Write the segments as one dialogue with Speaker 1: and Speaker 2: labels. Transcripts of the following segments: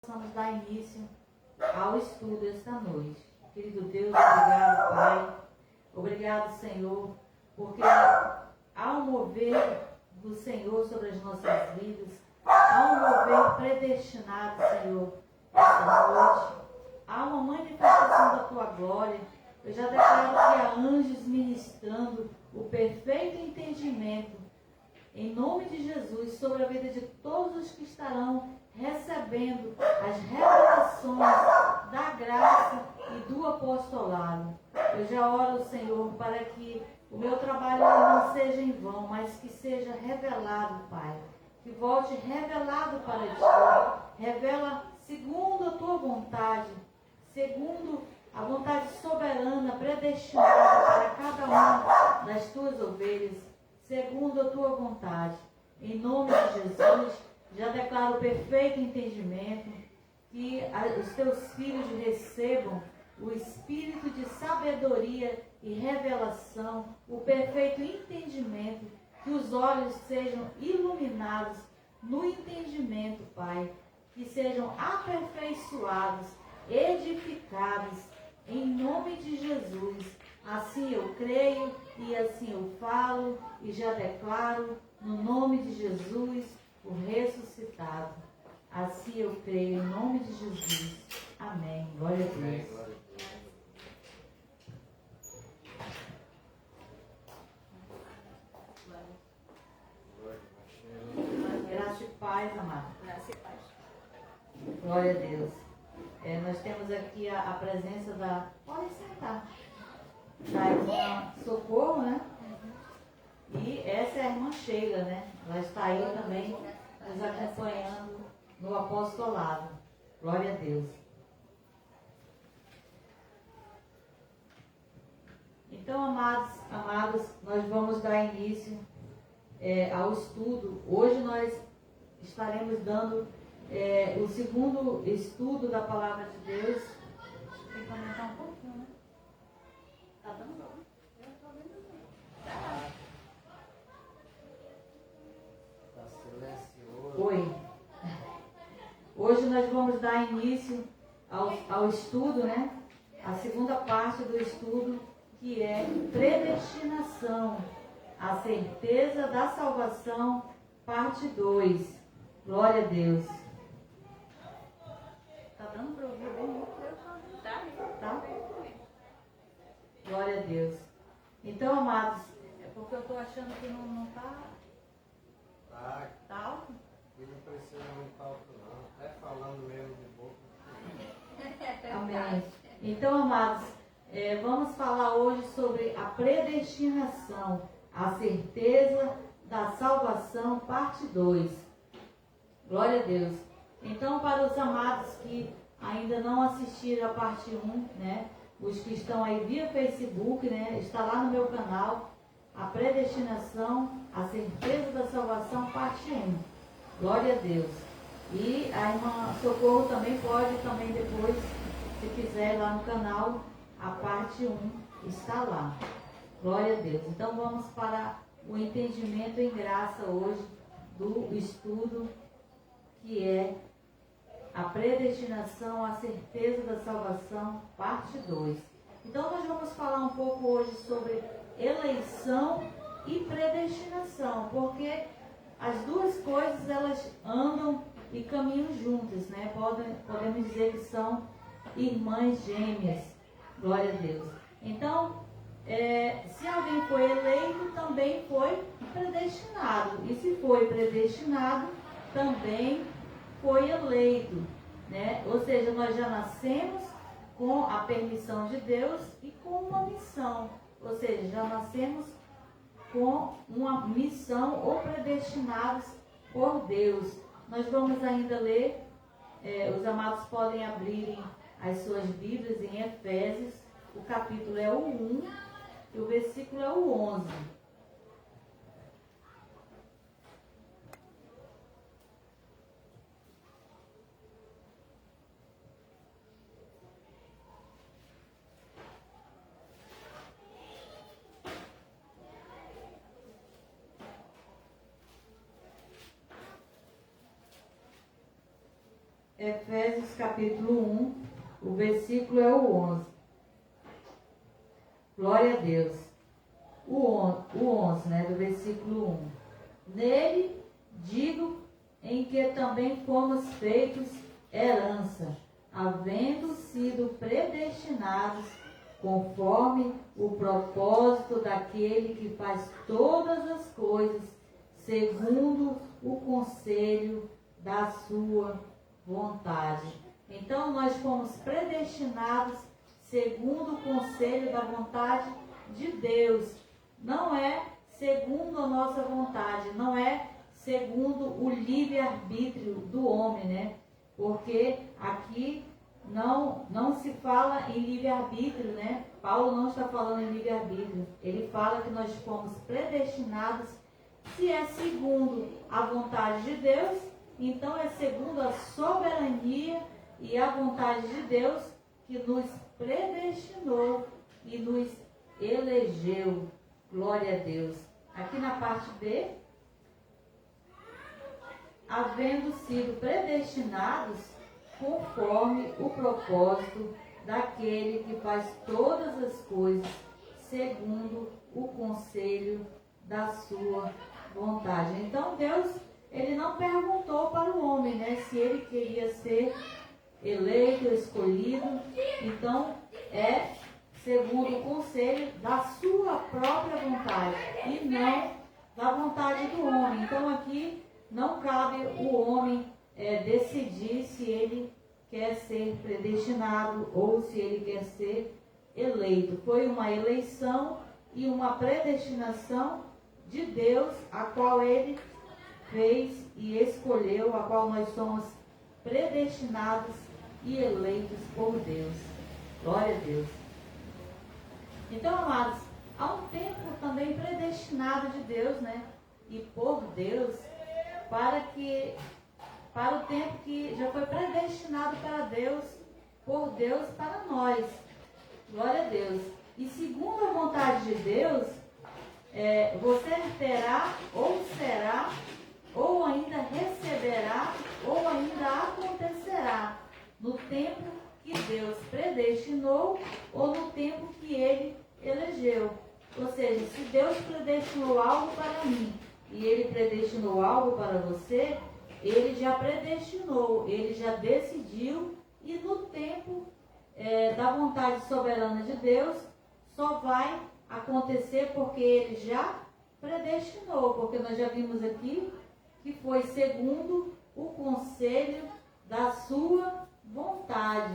Speaker 1: Vamos dar início ao estudo esta noite. Querido Deus, obrigado, Pai. Obrigado, Senhor, porque há um mover do Senhor sobre as nossas vidas, há um mover predestinado, Senhor, esta noite. Há uma manifestação da Tua glória. Eu já declaro que há anjos ministrando o perfeito entendimento, em nome de Jesus, sobre a vida de todos os que estarão recebendo as revelações da graça e do apostolado. Eu já oro, Senhor, para que o meu trabalho não seja em vão, mas que seja revelado, Pai. Que volte revelado para Ti. Revela segundo a Tua vontade, segundo a vontade soberana, predestinada para cada uma das Tuas ovelhas, segundo a Tua vontade. Em nome de Jesus, já declaro perfeito entendimento, que os Teus filhos recebam o espírito de sabedoria e revelação, o perfeito entendimento, que os olhos sejam iluminados no entendimento, Pai, que sejam aperfeiçoados, edificados, em nome de Jesus. Assim eu creio e assim eu falo e já declaro, no nome de Jesus, o ressuscitado. Assim eu creio, em nome de Jesus. Amém. Glória a Deus.
Speaker 2: Amém. Glória a Deus.
Speaker 1: Graça e paz, amado.
Speaker 3: Graça e paz.
Speaker 1: Glória a Deus. Nós temos aqui a presença da... Pode sentar. Da irmã Socorro, né? E essa é a irmã Sheila, né? Ela está aí também nos acompanhando no apostolado. Glória a Deus. Então, amados, nós vamos dar início ao estudo. Hoje nós estaremos dando o segundo estudo da Palavra de Deus.
Speaker 3: Tem que aumentar um pouquinho, né? Tá dando bom? Eu tô vendo bem.
Speaker 2: Tá silencioso.
Speaker 1: Oi. Hoje nós vamos dar início ao estudo, né? A segunda parte do estudo, que é predestinação, a certeza da salvação, parte 2. Glória a Deus.
Speaker 3: Tá dando pra ouvir bem?
Speaker 1: Tá? Glória a Deus. Então, amados, é porque eu estou achando que não tá
Speaker 2: Tá,
Speaker 1: alto.
Speaker 2: e não precisa muito alto não. Até falando mesmo de boca.
Speaker 1: Amém. Então, amados, vamos falar hoje sobre a predestinação, a certeza da salvação, parte 2. Glória a Deus. Então, para os amados que ainda não assistiram a parte 1, né? Os que estão aí via Facebook, né? Está lá no meu canal, a predestinação, a certeza da salvação, parte 1. Glória a Deus. E a irmã Socorro também pode, também depois, se quiser, lá no canal, a parte 1 está lá. Glória a Deus. Então vamos para o entendimento em graça hoje do estudo, que é a predestinação, a certeza da salvação, parte 2. Então nós vamos falar um pouco hoje sobre eleição e predestinação, porque as duas coisas elas andam e caminham juntas, né? Podemos dizer que são irmãs gêmeas. Glória a Deus. Então, se alguém foi eleito, também foi predestinado. E se foi predestinado, também foi eleito, né? Ou seja, nós já nascemos com a permissão de Deus e com uma missão. Ou seja, já nascemos com uma missão ou predestinados por Deus. Nós vamos ainda ler, os amados podem abrirem as suas Bíblias em Efésios, o capítulo é o 1 e o versículo é o 11. Efésios capítulo 1, o versículo é o 11. Glória a Deus. O 11, né, do versículo 1. Nele, digo, em que também fomos feitos herança, havendo sido predestinados conforme o propósito daquele que faz todas as coisas segundo o conselho da sua vontade. Então, nós fomos predestinados segundo o conselho da vontade de Deus. Não é segundo a nossa vontade, não é segundo o livre-arbítrio do homem, né? Porque aqui não se fala em livre-arbítrio, né? Paulo não está falando em livre-arbítrio. Ele fala que nós fomos predestinados. Se é segundo a vontade de Deus, então é segundo a soberania e a vontade de Deus que nos predestinou e nos elegeu. Glória a Deus. Aqui na parte B, havendo sido predestinados conforme o propósito daquele que faz todas as coisas segundo o conselho da sua vontade. Então Deus, ele não perguntou para o homem, né, se ele queria ser eleito, escolhido. Então é segundo o conselho da sua própria vontade e não da vontade do homem. Então aqui não cabe o homem decidir se ele quer ser predestinado ou se ele quer ser eleito. Foi uma eleição e uma predestinação de Deus, a qual ele fez e escolheu, a qual nós somos predestinados e eleitos por Deus. Glória a Deus. Então, amados, há um tempo também predestinado de Deus, né? E por Deus, para o tempo que já foi predestinado para Deus, por Deus para nós. Glória a Deus. E segundo a vontade de Deus, você terá, ou será, ou ainda receberá, ou ainda acontecerá no tempo que Deus predestinou ou no tempo que Ele elegeu. Ou seja, se Deus predestinou algo para mim e Ele predestinou algo para você, Ele já predestinou, Ele já decidiu, e no tempo da vontade soberana de Deus só vai acontecer porque Ele já predestinou, porque nós já vimos aqui que foi segundo o conselho da sua vontade.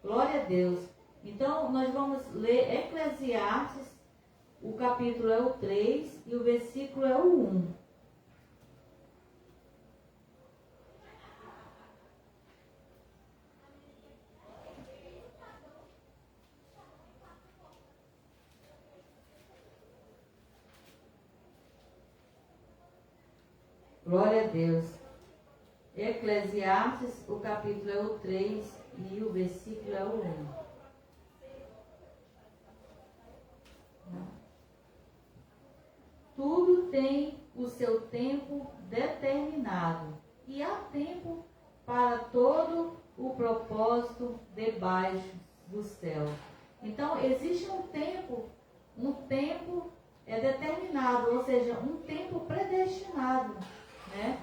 Speaker 1: Glória a Deus. Então, nós vamos ler Eclesiastes, o capítulo é o 3 e o versículo é o 1. Glória a Deus. Eclesiastes, o capítulo é o 3 e o versículo é o 1. Tudo tem o seu tempo determinado, e há tempo para todo o propósito debaixo do céu. Então, existe um tempo determinado, ou seja, um tempo predestinado, né?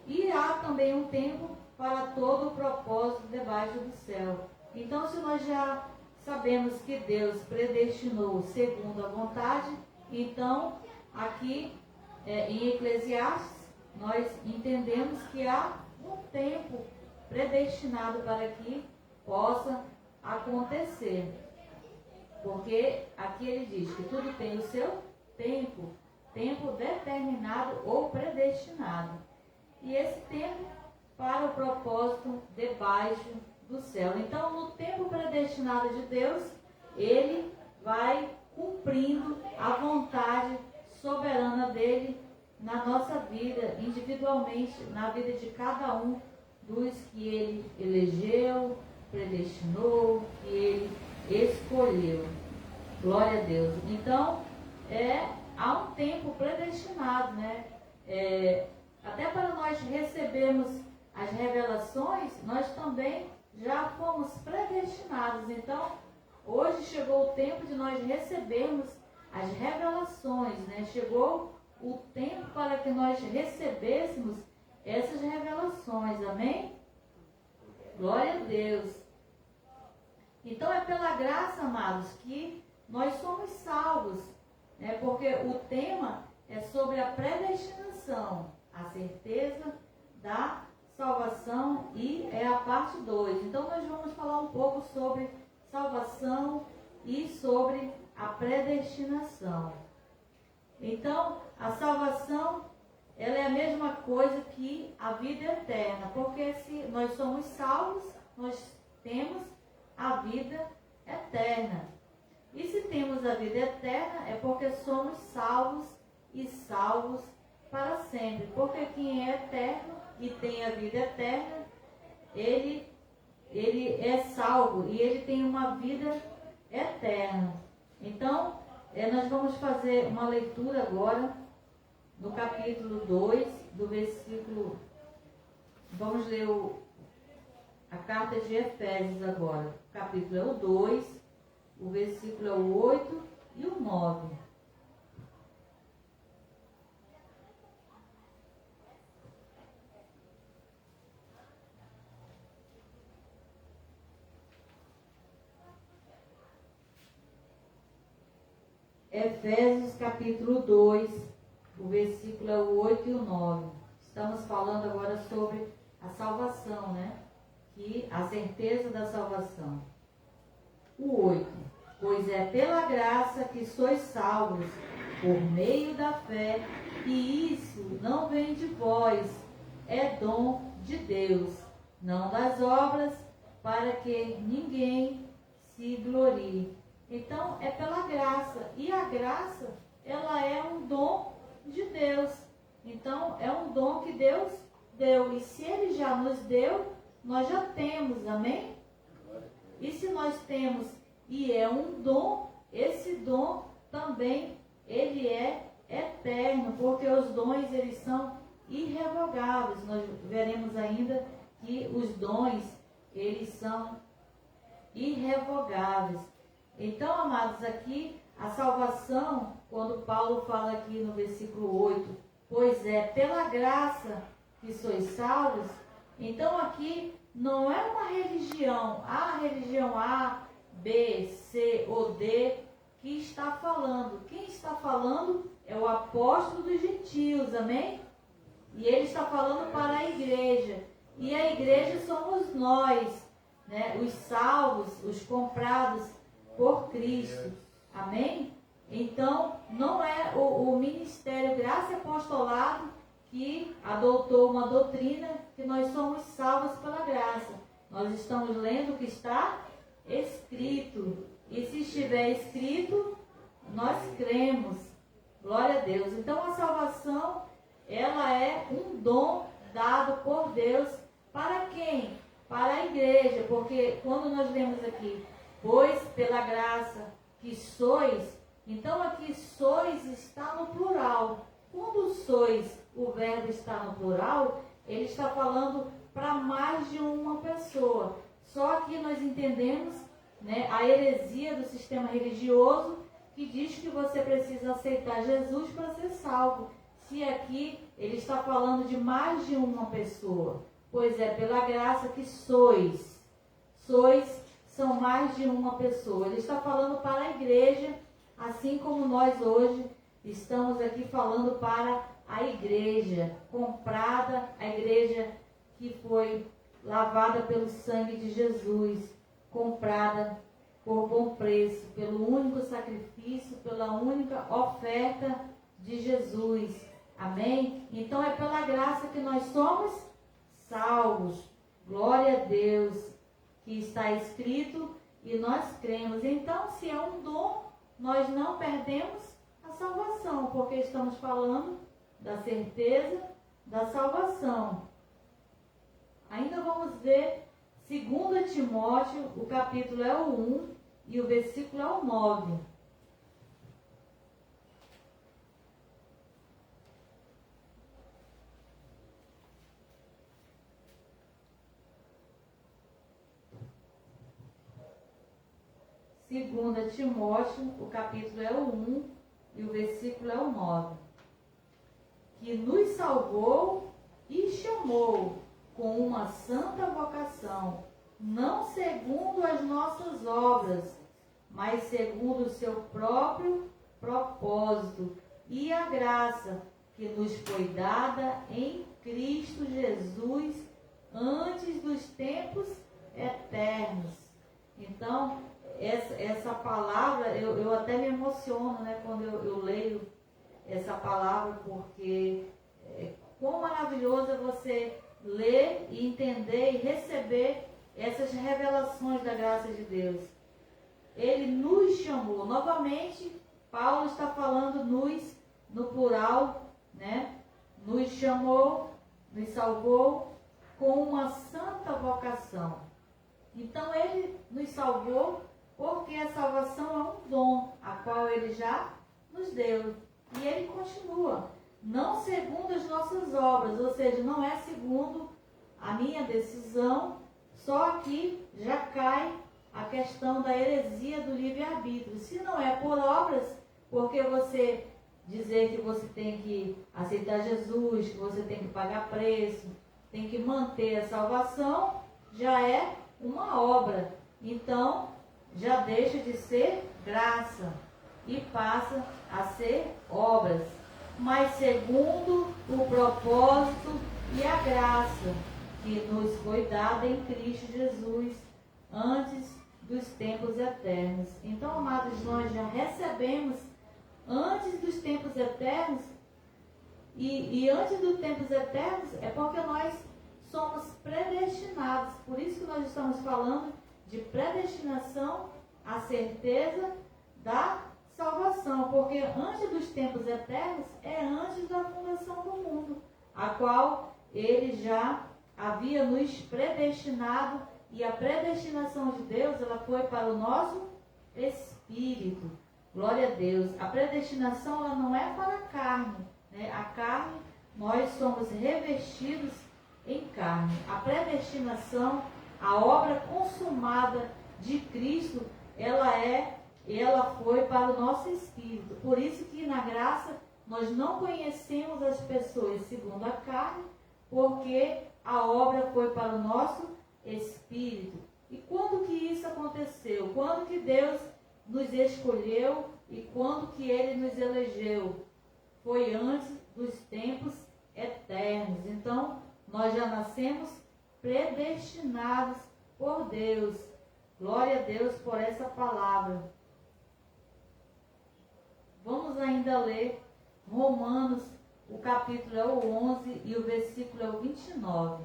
Speaker 1: E há também um tempo para todo o propósito debaixo do céu. Então, se nós já sabemos que Deus predestinou segundo a vontade, então, aqui em Eclesiastes, nós entendemos que há um tempo predestinado para que possa acontecer. Porque aqui ele diz que tudo tem o seu tempo determinado ou predestinado. E esse tempo para o propósito debaixo do céu. Então, no tempo predestinado de Deus, Ele vai cumprindo a vontade soberana dele na nossa vida, individualmente, na vida de cada um dos que Ele elegeu, predestinou, que Ele escolheu. Glória a Deus. Então, há um tempo predestinado, né? Até para nós recebermos as revelações, nós também já fomos predestinados. Então, hoje chegou o tempo de nós recebermos as revelações, né? Chegou o tempo para que nós recebêssemos essas revelações, amém? Glória a Deus. Então é pela graça, amados, que nós somos salvos, né? Porque o tema é sobre a predestinação, a certeza da salvação, e é a parte 2. Então nós vamos falar um pouco sobre salvação e sobre a predestinação. Então, a salvação, ela é a mesma coisa que a vida eterna, porque se nós somos salvos, nós temos a vida eterna. E se temos a vida eterna, é porque somos salvos e salvos para sempre. Porque quem é eterno e tem a vida eterna, ele é salvo e ele tem uma vida eterna. Então, nós vamos fazer uma leitura agora no capítulo 2, do versículo... Vamos ler a carta de Efésios agora. O capítulo é o 2, o versículo é o 8 e o 9. Efésios capítulo 2, o versículo é o 8 e o 9. Estamos falando agora sobre a salvação, né? Que a certeza da salvação. O 8. Pois é pela graça que sois salvos, por meio da fé, e isso não vem de vós, é dom de Deus, não das obras, para que ninguém se glorie. Então, é pela graça. E a graça, ela é um dom de Deus. Então, é um dom que Deus deu. E se Ele já nos deu, nós já temos, amém? E se nós temos, e é um dom, esse dom também, ele é eterno, porque os dons, eles são irrevogáveis. Nós veremos ainda que os dons, eles são irrevogáveis. Então, amados, aqui a salvação, quando Paulo fala aqui no versículo 8, pois é pela graça que sois salvos, então aqui não é uma religião, a religião A, B, C ou D que está falando. Quem está falando é o apóstolo dos gentios, amém? E ele está falando para a igreja. E a igreja somos nós, né? Os salvos, os comprados por Cristo. Amém? Então, não é o ministério Graça e Apostolado que adotou uma doutrina que nós somos salvos pela graça. Nós estamos lendo o que está escrito. E se estiver escrito, nós cremos. Glória a Deus. Então, a salvação, ela é um dom dado por Deus para quem? Para a igreja. Porque quando nós lemos aqui, pois pela graça que sois, então aqui sois está no plural. Quando sois, o verbo está no plural, ele está falando para mais de uma pessoa. Só que nós entendemos, né, a heresia do sistema religioso que diz que você precisa aceitar Jesus para ser salvo. Se aqui ele está falando de mais de uma pessoa, pois é pela graça que sois. Sois são mais de uma pessoa. Ele está falando para a igreja, assim como nós hoje estamos aqui falando para a igreja comprada, a igreja que foi lavada pelo sangue de Jesus, comprada por bom preço, pelo único sacrifício, pela única oferta de Jesus. Amém? Então é pela graça que nós somos salvos. Glória a Deus. Que está escrito e nós cremos. Então, se é um dom, nós não perdemos a salvação, porque estamos falando da certeza da salvação. Ainda vamos ver 2 Timóteo, o capítulo é o 1 e o versículo é o 9. 2 Timóteo, o capítulo é o 1 e o versículo é o 9. Que nos salvou e chamou com uma santa vocação, não segundo as nossas obras, mas segundo o seu próprio propósito e a graça que nos foi dada em Cristo Jesus antes dos tempos eternos. Então, essa palavra, eu até me emociono, né, quando eu leio essa palavra, porque quão maravilhoso é você ler e entender e receber essas revelações da graça de Deus. Ele nos chamou. Novamente, Paulo está falando nos no plural, né? Nos chamou, nos salvou com uma santa vocação. Então, ele nos salvou porque a salvação é um dom, a qual ele já nos deu. E ele continua. Não segundo as nossas obras, ou seja, não é segundo a minha decisão. Só aqui já cai a questão da heresia do livre-arbítrio. Se não é por obras, porque você dizer que você tem que aceitar Jesus, que você tem que pagar preço, tem que manter a salvação, já é uma obra. Então, já deixa de ser graça e passa a ser obras. Mas segundo o propósito e a graça que nos foi dada em Cristo Jesus antes dos tempos eternos. Então, amados, nós já recebemos antes dos tempos eternos, e antes dos tempos eternos é porque nós somos predestinados. Por isso que nós estamos falando de predestinação, a certeza da salvação, porque antes dos tempos eternos é antes da fundação do mundo, a qual ele já havia nos predestinado, e a predestinação de Deus, ela foi para o nosso espírito. Glória a Deus. A predestinação, ela não é para a carne, né? A carne, nós somos revestidos em carne. A predestinação, a obra consumada de Cristo, ela foi para o nosso espírito. Por isso que na graça nós não conhecemos as pessoas segundo a carne, porque a obra foi para o nosso espírito. E quando que isso aconteceu? Quando que Deus nos escolheu e quando que Ele nos elegeu? Foi antes dos tempos eternos. Então, nós já nascemos predestinados por Deus. Glória a Deus por essa palavra. Vamos ainda ler Romanos, o capítulo é o 11 e o versículo é o 29.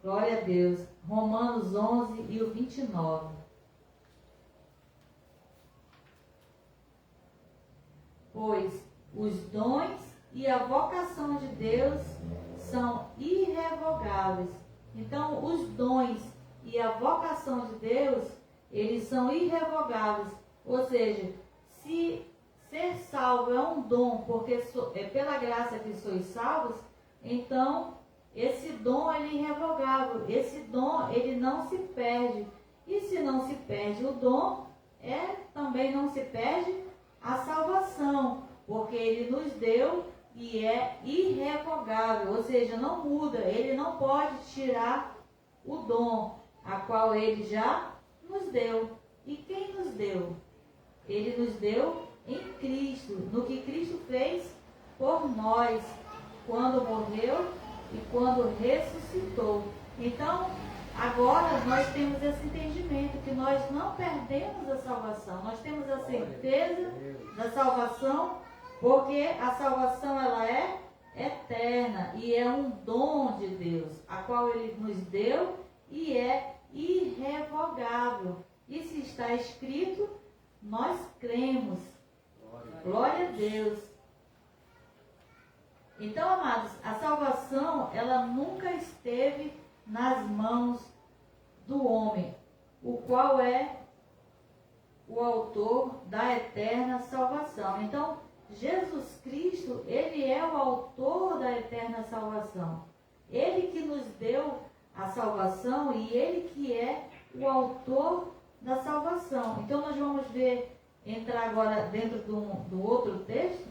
Speaker 1: Glória a Deus. Romanos 11 e o 29. Pois os dons e a vocação de Deus são irrevogáveis. Então, os dons e a vocação de Deus, eles são irrevogáveis. Ou seja, se ser salvo é um dom, porque é pela graça que sois salvos, então esse dom ele é irrevogável. Esse dom ele não se perde. E se não se perde o dom, também não se perde a salvação, porque ele nos deu e é irrevogável, ou seja, não muda, ele não pode tirar o dom, a qual ele já nos deu. E quem nos deu? Ele nos deu em Cristo, no que Cristo fez por nós, quando morreu e quando ressuscitou. Então, agora nós temos esse entendimento que nós não perdemos a salvação, nós temos a certeza da salvação, porque a salvação ela é eterna e é um dom de Deus, a qual Ele nos deu e é irrevogável. E se está escrito, nós cremos. Glória a Deus. Então, amados, a salvação ela nunca esteve nas mãos do homem, o qual é o autor da eterna salvação. Então, Jesus Cristo, Ele é o autor da eterna salvação. Ele que nos deu a salvação e Ele que é o autor da salvação. Então nós vamos entrar agora dentro do outro texto,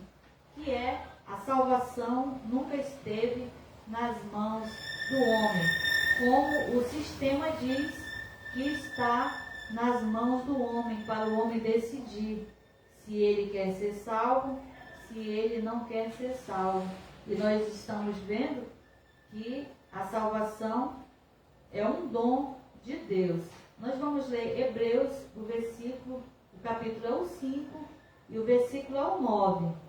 Speaker 1: que é: a salvação nunca esteve nas mãos do homem, como o sistema diz que está nas mãos do homem, para o homem decidir se ele quer ser salvo, se ele não quer ser salvo. E nós estamos vendo que a salvação é um dom de Deus. Nós vamos ler Hebreus, o capítulo é o 5 e o versículo é o 9.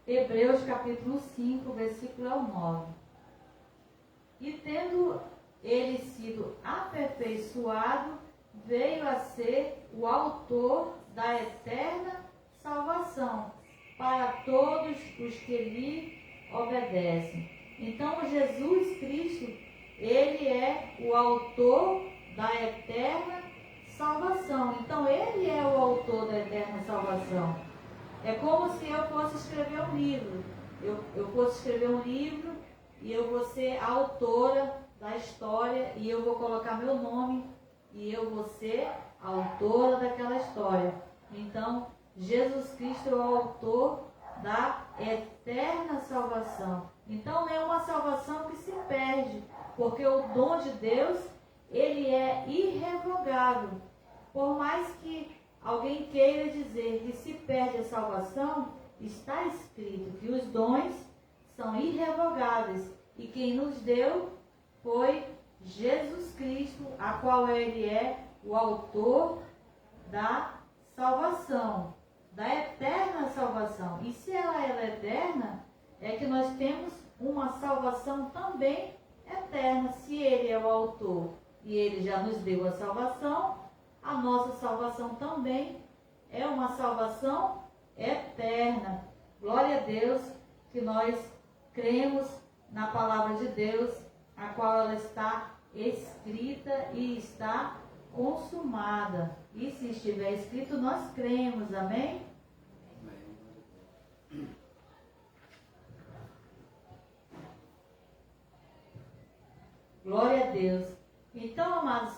Speaker 1: Hebreus capítulo 5, versículo 9. E tendo ele sido aperfeiçoado, veio a ser o autor da eterna salvação para todos os que lhe obedecem. Então Jesus Cristo, Ele é o autor da eterna salvação. Então Ele é o autor da eterna salvação. É como se eu fosse escrever um livro. Eu fosse escrever um livro e eu vou ser a autora da história e eu vou colocar meu nome e eu vou ser a autora daquela história. Então, Jesus Cristo é o autor da eterna salvação. Então, não é uma salvação que se perde, porque o dom de Deus, ele é irrevogável. Por mais que alguém queira dizer que se perde a salvação, está escrito que os dons são irrevogáveis e quem nos deu foi Jesus Cristo, a qual Ele é o autor da salvação, da eterna salvação. E se ela é eterna, é que nós temos uma salvação também eterna. Se Ele é o autor e Ele já nos deu a salvação, a nossa salvação também é uma salvação eterna. Glória a Deus que nós cremos na palavra de Deus, a qual ela está escrita e está consumada. E se estiver escrito, nós cremos. Amém? Glória a Deus. Então, amados,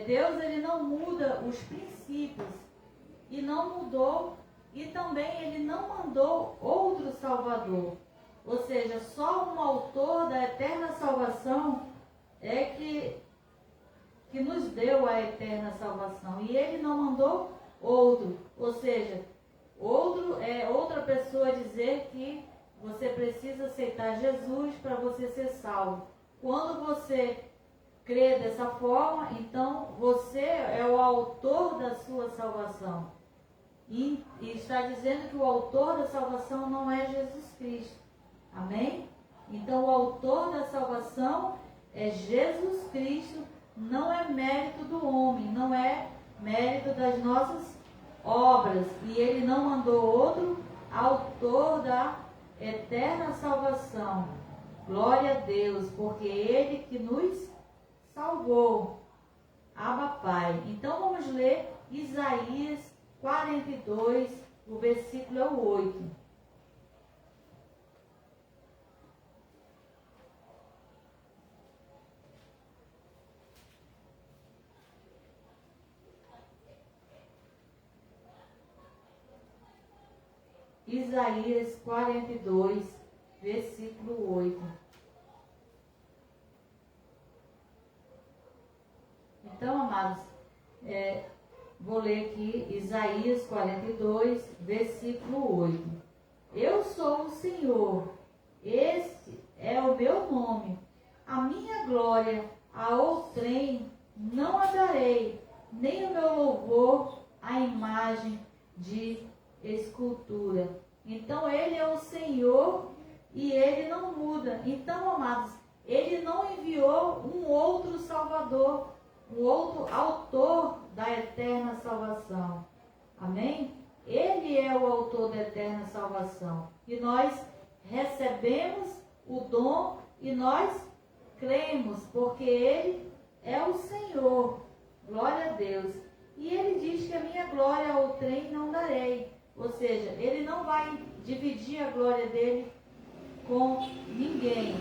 Speaker 1: Deus, ele não muda os princípios e não mudou, e também ele não mandou outro Salvador. Ou seja, só um autor da eterna salvação é que nos deu a eterna salvação. E ele não mandou outro. Ou seja, outra pessoa dizer que você precisa aceitar Jesus para você ser salvo. Quando você crê dessa forma, então você é o autor da sua salvação. E está dizendo que o autor da salvação não é Jesus Cristo. Amém? Então o autor da salvação é Jesus Cristo, não é mérito do homem, não é mérito das nossas obras. E ele não mandou outro autor da eterna salvação. Glória a Deus, porque ele que nos salvou. Abba Pai. Então vamos ler Isaías 42, o versículo é o 8. Isaías 42, versículo 8. Então, amados, vou ler aqui Isaías 42, versículo 8. Eu sou o Senhor, este é o meu nome. A minha glória a outrem não a darei, nem o meu louvor à imagem de escultura. Então ele é o Senhor e ele não muda. Então, amados, ele não enviou um outro Salvador, um outro autor da eterna salvação. Amém? Ele é o autor da eterna salvação. E nós recebemos o dom e nós cremos, porque Ele é o Senhor. Glória a Deus. E Ele diz que a minha glória ao trem não darei. Ou seja, Ele não vai dividir a glória dele com ninguém.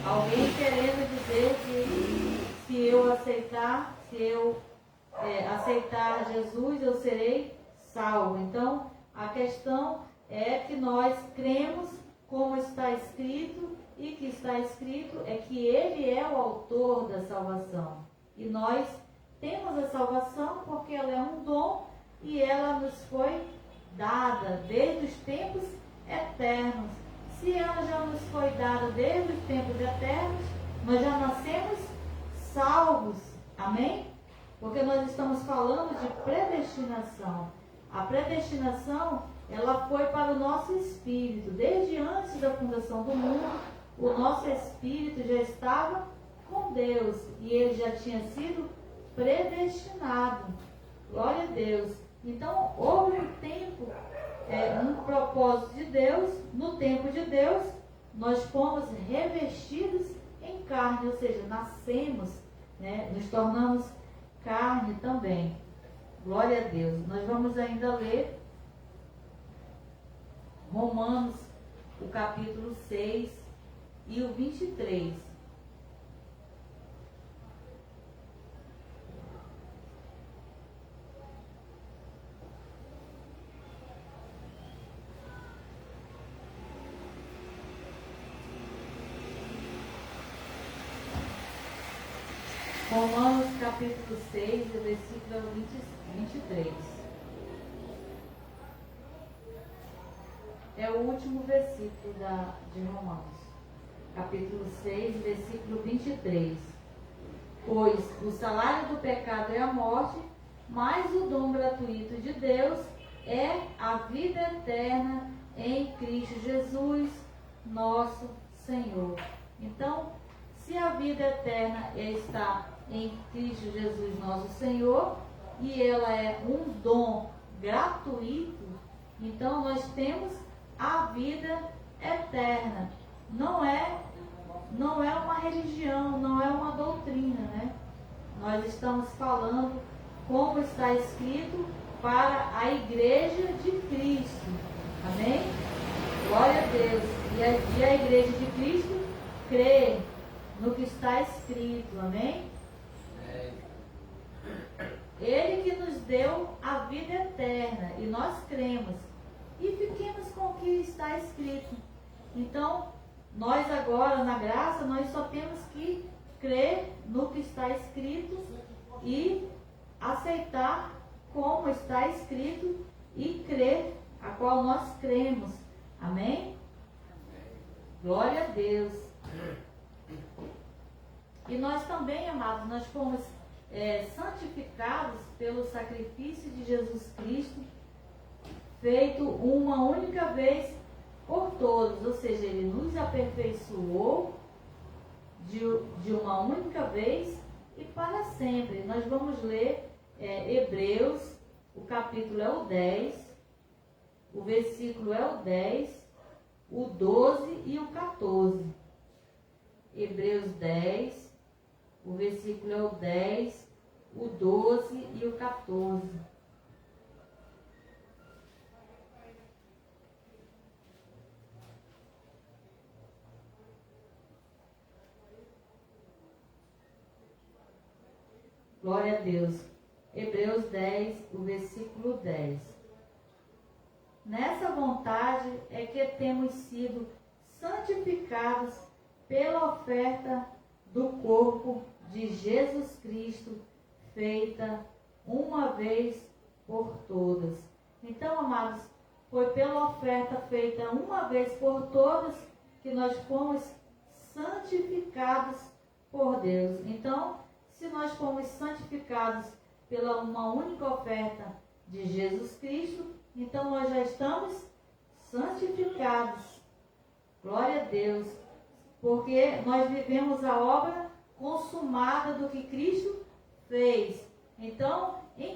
Speaker 1: Alguém querendo dizer que se eu aceitar, aceitar Jesus, eu serei salvo. Então, a questão é que nós cremos como está escrito, e que está escrito é que Ele é o autor da salvação. E nós temos a salvação porque ela é um dom e ela nos foi dada desde os tempos eternos. Se ela já nos foi dada desde os tempos eternos, nós já nascemos salvos. Amém? Porque nós estamos falando de predestinação. A predestinação, ela foi para o nosso espírito. Desde antes da fundação do mundo, o nosso espírito já estava com Deus. E ele já tinha sido predestinado. Glória a Deus. Então, houve um tempo, um propósito de Deus. No tempo de Deus, nós fomos revestidos em carne. Ou seja, nascemos, nos tornamos carne também. Glória a Deus. Nós vamos ainda ler Romanos, o capítulo 6 e o 23. Romanos capítulo 6, versículo 23. É o último versículo de Romanos. Capítulo 6, versículo 23. Pois o salário do pecado é a morte, mas o dom gratuito de Deus é a vida eterna em Cristo Jesus, nosso Senhor. Então, se a vida eterna está em Cristo Jesus, nosso Senhor, e ela é um dom gratuito, então nós temos a vida eterna. Não é uma religião, não é uma doutrina, né? Nós estamos falando como está escrito para a igreja de Cristo. Amém? Glória a Deus. E a igreja de Cristo crê no que está escrito. Amém? Ele que nos deu a vida eterna, e nós cremos e fiquemos com o que está escrito. Então, nós agora na graça, nós só temos que crer no que está escrito e aceitar como está escrito e crer a qual nós cremos. Amém? Glória a Deus. E nós também, amados, nós fomos santificados pelo sacrifício de Jesus Cristo, feito uma única vez por todos, ou seja, Ele nos aperfeiçoou de uma única vez e para sempre. Nós vamos ler Hebreus, o capítulo é o 10, o versículo é o 10, o 12 e o 14. Hebreus 10, o versículo é o 10, o 12 e o 14. Glória a Deus. Hebreus 10, o versículo 10. Nessa vontade é que temos sido santificados pela oferta do corpo de Jesus Cristo, feita uma vez por todas. Então, amados, foi pela oferta feita uma vez por todas que nós fomos santificados por Deus. Então, se nós fomos santificados pela uma única oferta de Jesus Cristo, então nós já estamos santificados. Glória a Deus. Porque nós vivemos a obra consumada do que Cristo fez. Então, em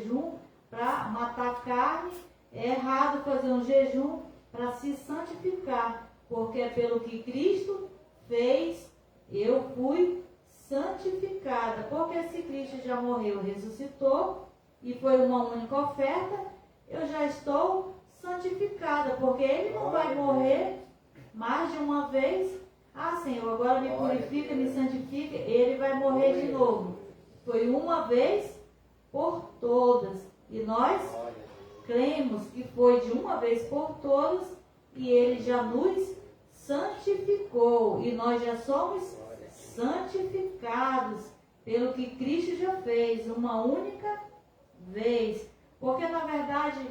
Speaker 1: jejum para matar a carne, é errado fazer um jejum para se santificar, porque é pelo que Cristo fez, eu fui santificada. Porque se Cristo já morreu, ressuscitou e foi uma única oferta, eu já estou santificada, porque Ele não vai morrer mais de uma vez. Ah, Senhor, agora me purifica, me santifica. Ele vai morrer de novo. Foi uma vez por todas. E nós cremos que foi de uma vez por todas e Ele já nos santificou. E nós já somos santificados pelo que Cristo já fez uma única vez. Porque, na verdade,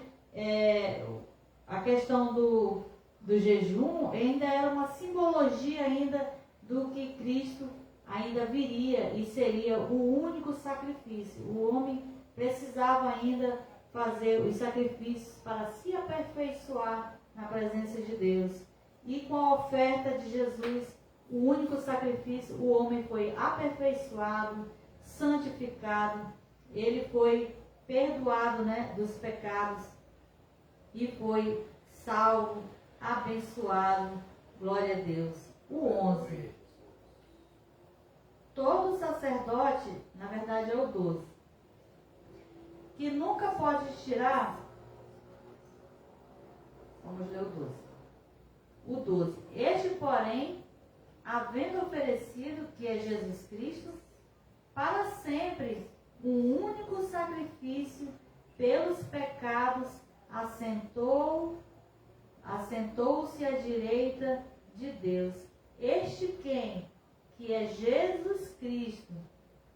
Speaker 1: a questão do jejum ainda era uma simbologia ainda do que Cristo ainda viria e seria o único sacrifício. O homem precisava ainda fazer os sacrifícios para se aperfeiçoar na presença de Deus. E com a oferta de Jesus, o único sacrifício, o homem foi aperfeiçoado, santificado, ele foi perdoado, né, dos pecados e foi salvo, abençoado. Glória a Deus. O 11. Todo sacerdote, na verdade é o 12, que nunca pode tirar. Vamos ler o 12. O 12. Este, porém, havendo oferecido, que é Jesus Cristo, para sempre um único sacrifício pelos pecados, assentou-se à direita de Deus. Este quem? Que é Jesus Cristo,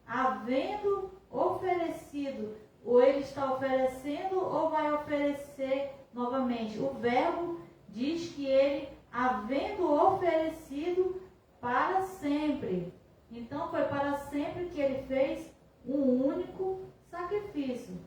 Speaker 1: havendo oferecido, ou ele está oferecendo ou vai oferecer novamente. O verbo diz que ele, havendo oferecido para sempre. Então foi para sempre que ele fez um único sacrifício.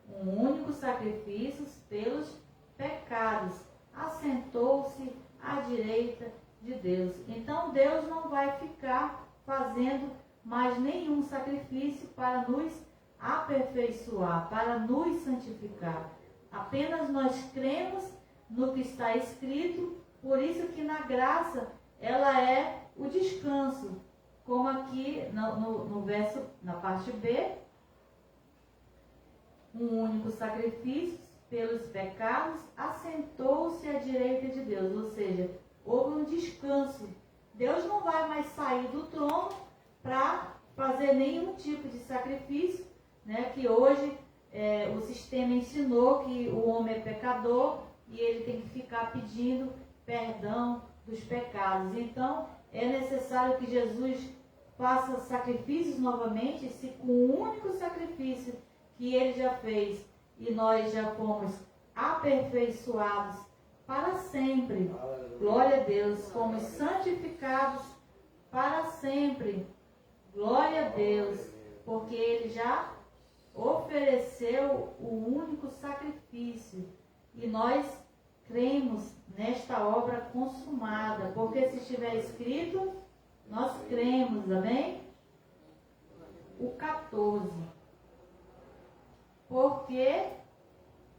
Speaker 1: Um único sacrifício pelos pecados. Assentou-se à direita de Deus. Então Deus não vai ficar fazendo mais nenhum sacrifício para nos aperfeiçoar, para nos santificar. Apenas nós cremos no que está escrito, por isso que na graça ela é o descanso. Como aqui no verso, na parte B, um único sacrifício pelos pecados, assentou-se à direita de Deus, ou seja, houve um descanso. Deus não vai mais sair do trono para fazer nenhum tipo de sacrifício, né? Que hoje o sistema ensinou que o homem é pecador e ele tem que ficar pedindo perdão dos pecados. Então, é necessário que Jesus faça sacrifícios novamente, se com o único sacrifício que ele já fez e nós já fomos aperfeiçoados para sempre. Glória a Deus, fomos santificados para sempre. Glória a Deus, porque ele já ofereceu o único sacrifício e nós cremos nesta obra consumada, porque se estiver escrito, nós cremos, amém? O 14. Porque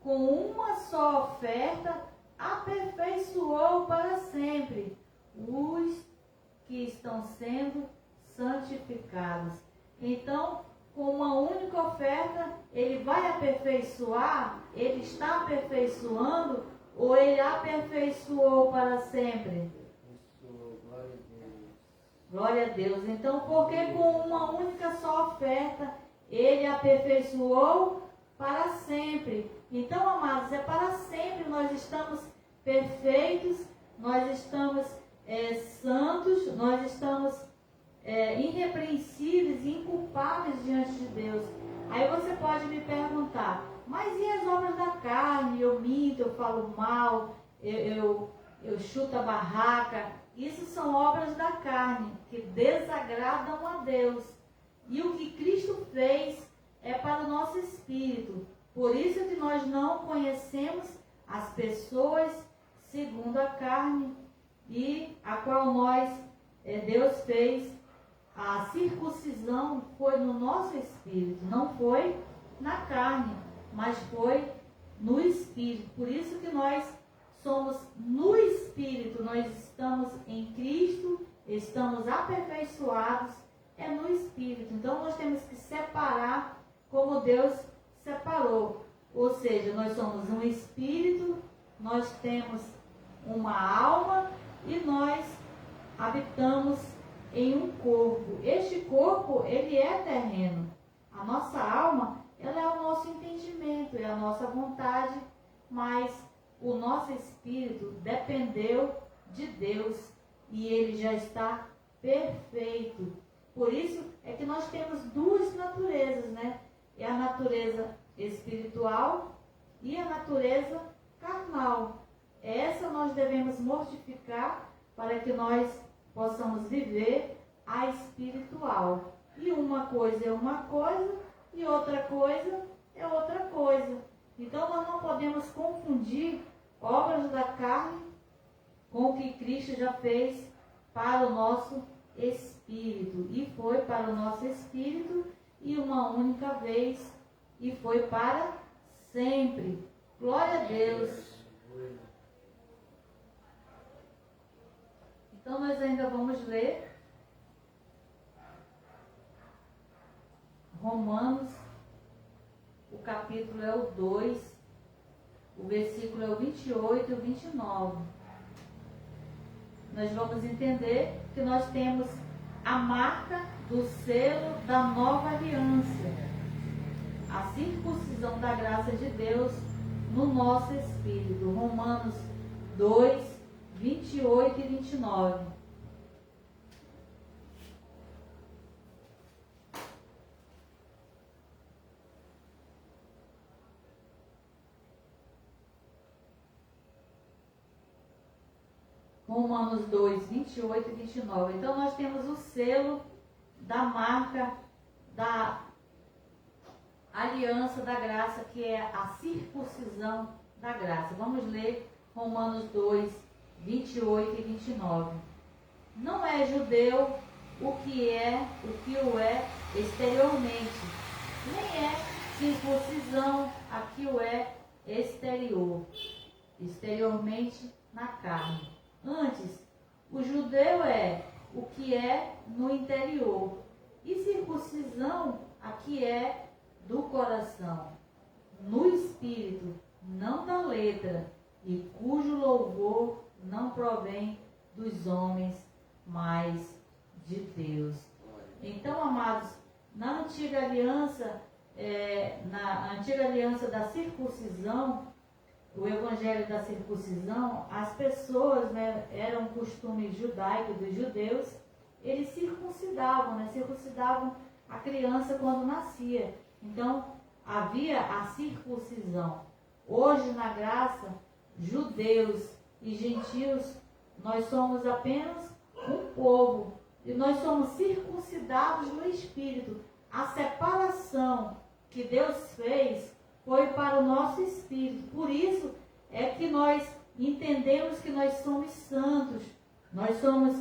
Speaker 1: com uma só oferta aperfeiçoou para sempre os que estão sendo santificados. Então, com uma única oferta, ele vai aperfeiçoar, ele está aperfeiçoando, ou ele aperfeiçoou para sempre? Glória a Deus. Então, porque com uma única só oferta, ele aperfeiçoou para sempre. Então, amados, é para sempre. Nós estamos perfeitos, nós estamos santos, nós estamos irrepreensíveis e inculpáveis diante de Deus. Aí você pode me perguntar, mas e as obras da carne? Eu minto, eu falo mal, eu chuto a barraca. Isso são obras da carne que desagradam a Deus. E o que Cristo fez é para o nosso espírito. Por isso que nós não conhecemos as pessoas segundo a carne, e a qual Deus fez a circuncisão foi no nosso espírito, não foi na carne. mas foi no Espírito. Por isso que nós somos no Espírito, nós estamos em Cristo, estamos aperfeiçoados, é no Espírito. Então nós temos que separar como Deus separou. Ou seja, nós somos um Espírito, nós temos uma alma e nós habitamos em um corpo. Este corpo, ele é terreno. A nossa alma, ela é o nosso entendimento, é a nossa vontade, mas o nosso espírito dependeu de Deus e ele já está perfeito. Por isso é que nós temos duas naturezas, né? É a natureza espiritual e a natureza carnal. Essa nós devemos mortificar para que nós possamos viver a espiritual. E uma coisa é uma coisa e outra coisa é outra coisa. Então nós não podemos confundir obras da carne com o que Cristo já fez para o nosso espírito. E foi para o nosso espírito e uma única vez e foi para sempre. Glória a Deus. Então nós ainda vamos ler Romanos, o capítulo é o 2, o versículo é o 28 e o 29. Nós vamos entender que nós temos a marca do selo da nova aliança, a circuncisão da graça de Deus no nosso espírito. Romanos 2, 28 e 29. Romanos 2, 28 e 29. Então nós temos o selo da marca da aliança da graça, que é a circuncisão da graça. Vamos ler Romanos 2, 28 e 29. Não é judeu o que o é exteriormente, nem é circuncisão a que o é exteriormente na carne. Antes, o judeu é o que é no interior, e circuncisão a que é do coração, no espírito, não da letra, e cujo louvor não provém dos homens, mas de Deus. Então, amados, na antiga aliança da circuncisão, o evangelho da circuncisão, as pessoas, né, era um costume judaico dos judeus, eles circuncidavam a criança quando nascia. Então, havia a circuncisão. Hoje, na graça, judeus e gentios, nós somos apenas um povo. E nós somos circuncidados no Espírito. A separação que Deus fez foi para o nosso Espírito. Por isso é que nós entendemos que nós somos santos. Nós somos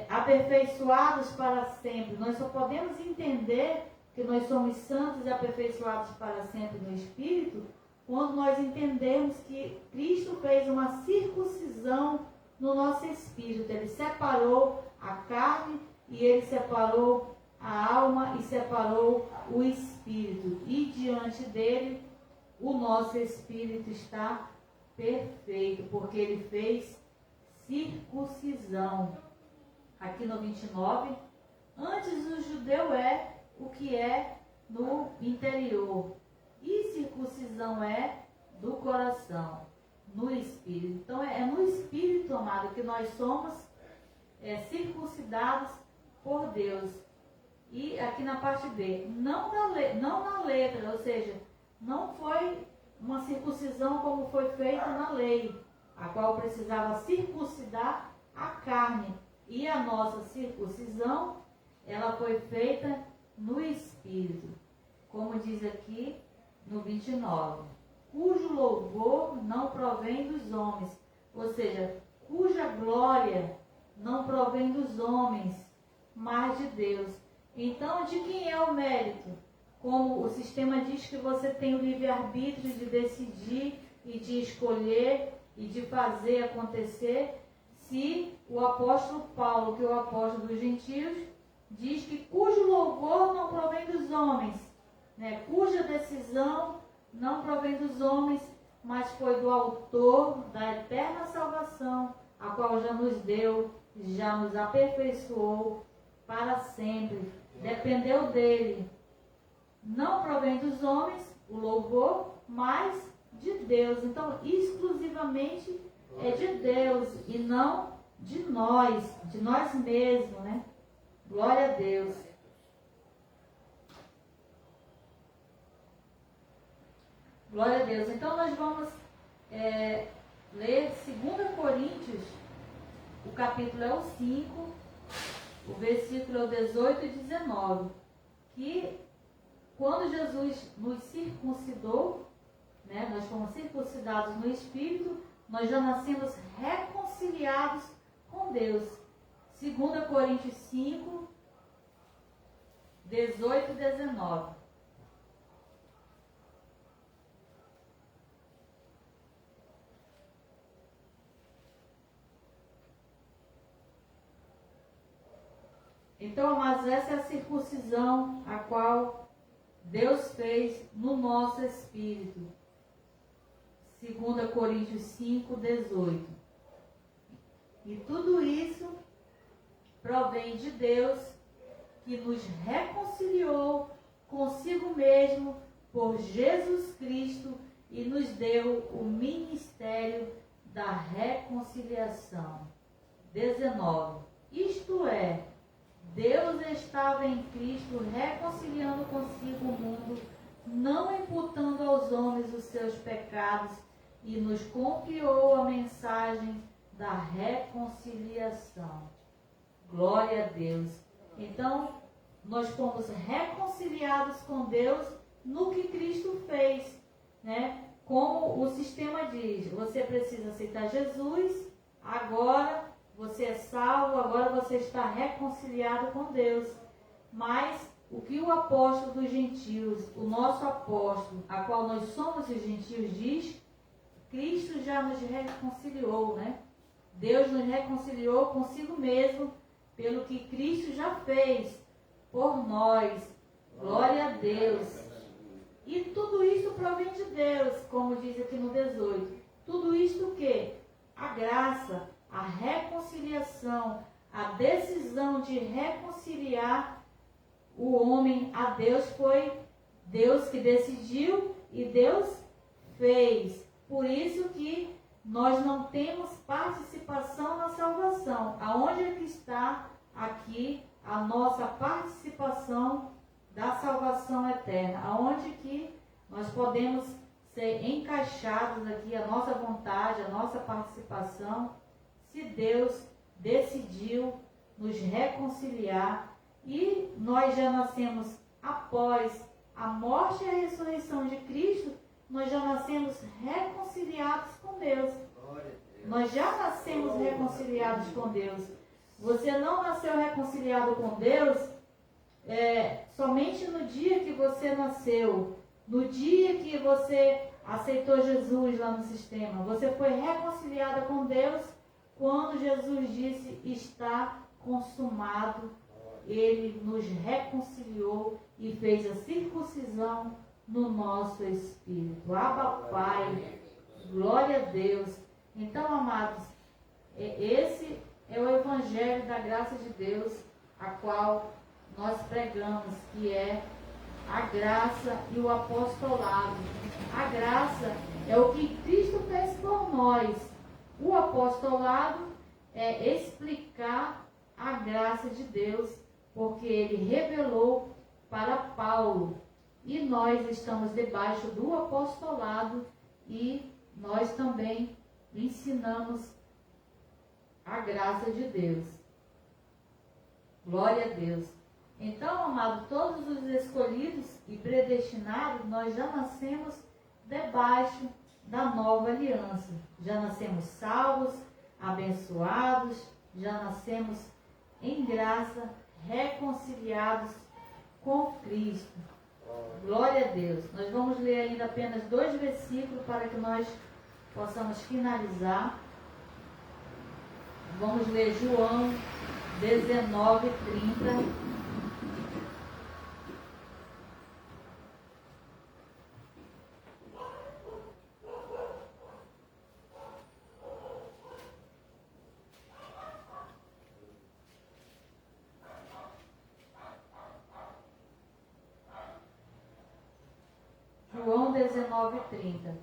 Speaker 1: aperfeiçoados para sempre. Nós só podemos entender que nós somos santos e aperfeiçoados para sempre no Espírito quando nós entendemos que Cristo fez uma circuncisão no nosso espírito. Ele separou a carne e ele separou a alma e separou o espírito. E diante dele, o nosso espírito está perfeito, porque ele fez circuncisão. Aqui no 29, antes o judeu é o que é no interior, e circuncisão é do coração, no espírito. Então é no espírito, amado, que nós somos circuncidados por Deus. E aqui na parte B, não na letra, ou seja, não foi uma circuncisão como foi feita na lei, a qual precisava circuncidar a carne. E a nossa circuncisão, ela foi feita no espírito, como diz aqui no 29, cujo louvor não provém dos homens, ou seja, cuja glória não provém dos homens, mas de Deus. Então, de quem é o mérito? como o sistema diz que você tem o livre-arbítrio de decidir e de escolher e de fazer acontecer, se o apóstolo Paulo, que é o apóstolo dos gentios, diz que cujo louvor não provém dos homens, né? Cuja decisão não provém dos homens, mas foi do autor da eterna salvação, a qual já nos deu, já nos aperfeiçoou para sempre. Dependeu dele. Não provém dos homens o louvor, mas de Deus. Então, exclusivamente é de Deus e não de nós mesmos, né? Glória a Deus. Glória a Deus. Então, nós vamos ler 2 Coríntios, o capítulo é o 5, o versículo é o 18 e 19, que quando Jesus nos circuncidou, né, nós fomos circuncidados no Espírito, nós já nascemos reconciliados com Deus. 2 Coríntios 5, 18 e 19. Então, mas essa é a circuncisão a qual Deus fez no nosso espírito. 2 Coríntios 5, 18. E tudo isso provém de Deus, que nos reconciliou consigo mesmo por Jesus Cristo e nos deu o ministério da reconciliação. 19. Isto é, Deus estava em Cristo reconciliando consigo o mundo, não imputando aos homens os seus pecados, e nos confiou a mensagem da reconciliação. Glória a Deus. Então, nós fomos reconciliados com Deus no que Cristo fez, né? Como o sistema diz, você precisa aceitar Jesus, agora você é salvo, agora você está reconciliado com Deus. Mas o que o apóstolo dos gentios, o nosso apóstolo, a qual nós somos os gentios, diz, Cristo já nos reconciliou, né? Deus nos reconciliou consigo mesmo pelo que Cristo já fez por nós. Glória a Deus. E tudo isso provém de Deus, como diz aqui no 18. Tudo isto o quê? A graça, a reconciliação, a decisão de reconciliar o homem a Deus, foi Deus que decidiu e Deus fez. Por isso que nós não temos participação na salvação. Aonde é que está aqui a nossa participação da salvação eterna? Aonde que nós podemos ser encaixados aqui, a nossa vontade, a nossa participação, se Deus decidiu nos reconciliar e nós já nascemos após a morte e a ressurreição de Cristo, nós já nascemos reconciliados com Deus. Nós já nascemos reconciliados com Deus. Você não nasceu reconciliado com Deus somente no dia que você nasceu, no dia que você aceitou Jesus lá no sistema. Você foi reconciliada com Deus quando Jesus disse, está consumado. Ele nos reconciliou e fez a circuncisão no nosso espírito. Abba, Pai, glória a Deus. Então, amados, esse é o Evangelho da graça de Deus, a qual nós pregamos, que é a graça e o apostolado. A graça é o que Cristo fez por nós. O apostolado é explicar a graça de Deus, porque ele revelou para Paulo. E nós estamos debaixo do apostolado e nós também ensinamos a graça de Deus. Glória a Deus. Então, amado, todos os escolhidos e predestinados, nós já nascemos debaixo da nova aliança. Já nascemos salvos, abençoados, já nascemos em graça, reconciliados com Cristo. Glória a Deus. Nós vamos ler ainda apenas 2 versículos para que nós possamos finalizar. Vamos ler João 19:30. João 19:30.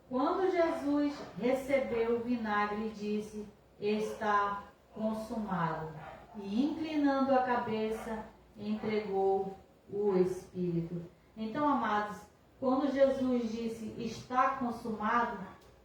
Speaker 1: Quando Jesus recebeu o vinagre, disse: está consumado. E inclinando a cabeça, entregou o Espírito. Então, amados, quando Jesus disse: está consumado,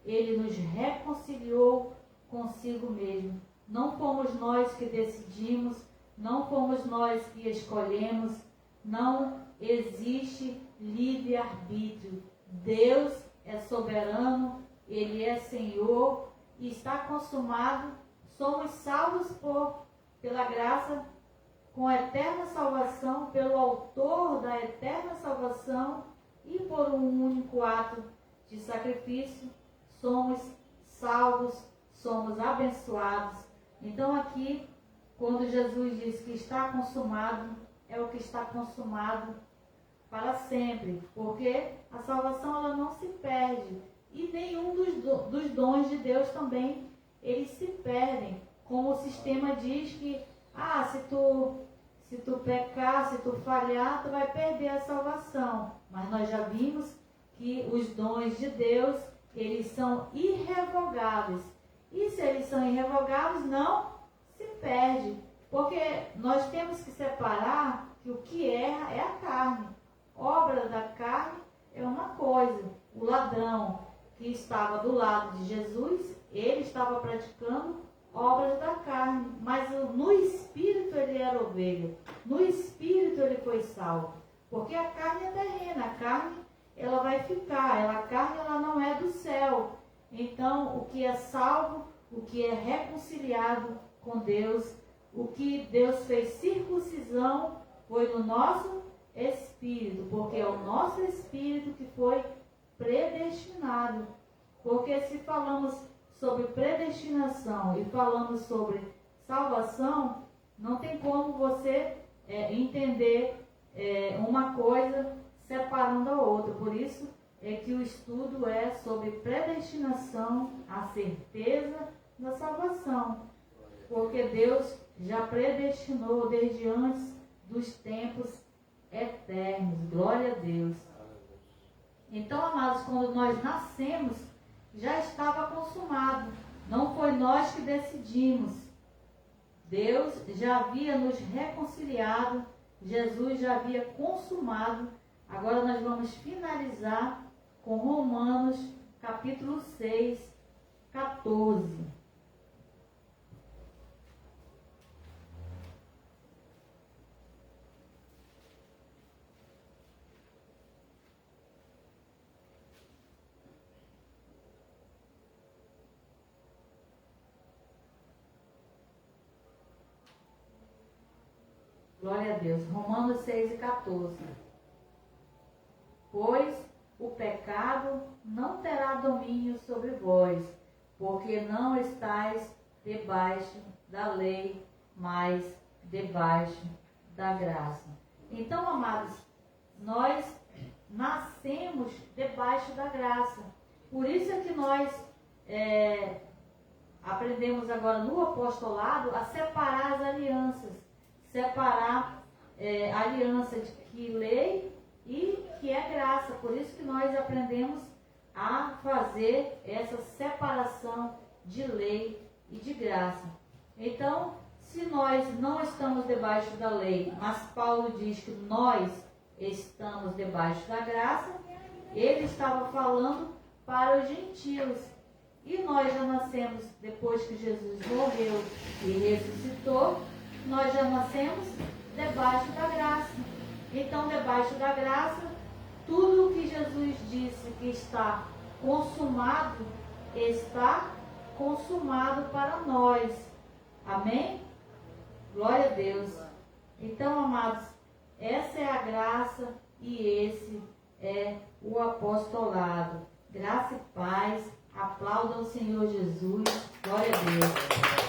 Speaker 1: ele nos reconciliou consigo mesmo. Não fomos nós que decidimos, não fomos nós que escolhemos, não existe livre-arbítrio. Deus é soberano, Ele é Senhor e está consumado. Somos salvos pela graça, com a eterna salvação, pelo autor da eterna salvação e por um único ato de sacrifício. Somos salvos, somos abençoados. Então aqui, quando Jesus diz que está consumado, é o que está consumado para sempre, porque a salvação ela não se perde e nenhum dos dons de Deus também eles se perdem, como o sistema diz que se tu pecar, se tu falhar, tu vai perder a salvação. Mas nós já vimos que os dons de Deus eles são irrevogáveis, e se eles são irrevogáveis, não se perde, porque nós temos que separar que o que erra é a carne. Obra da carne é uma coisa. O ladrão que estava do lado de Jesus, ele estava praticando obras da carne, mas no espírito ele era ovelha. No espírito ele foi salvo, porque a carne é terrena, a carne ela vai ficar, a carne ela não é do céu. Então o que é salvo, o que é reconciliado com Deus, o que Deus fez circuncisão foi no nosso espírito, porque é o nosso espírito que foi predestinado. Porque se falamos sobre predestinação e falamos sobre salvação, não tem como você entender uma coisa separando a outra. Por isso é que o estudo é sobre predestinação, a certeza da salvação. Porque Deus já predestinou desde antes dos tempos eternos. Glória a Deus. Então, amados, quando nós nascemos, já estava consumado. Não foi nós que decidimos. Deus já havia nos reconciliado. Jesus já havia consumado. Agora nós vamos finalizar com Romanos capítulo 6, 14. Glória a Deus. Romanos 6 e 14. Pois o pecado não terá domínio sobre vós, porque não estáis debaixo da lei, mas debaixo da graça. Então, amados, nós nascemos debaixo da graça. Por isso é que nós aprendemos agora no apostolado a separar as alianças. Separar a aliança de que lei e que é graça. Por isso que nós aprendemos a fazer essa separação de lei e de graça. Então, se nós não estamos debaixo da lei, mas Paulo diz que nós estamos debaixo da graça, ele estava falando para os gentios. E nós já nascemos, depois que Jesus morreu e ressuscitou, nós já nascemos debaixo da graça. Então, debaixo da graça, tudo o que Jesus disse que está consumado para nós. Amém? Glória a Deus. Então, amados, essa é a graça, e esse é o apostolado. Graça e paz. Aplauda o Senhor Jesus. Glória a Deus.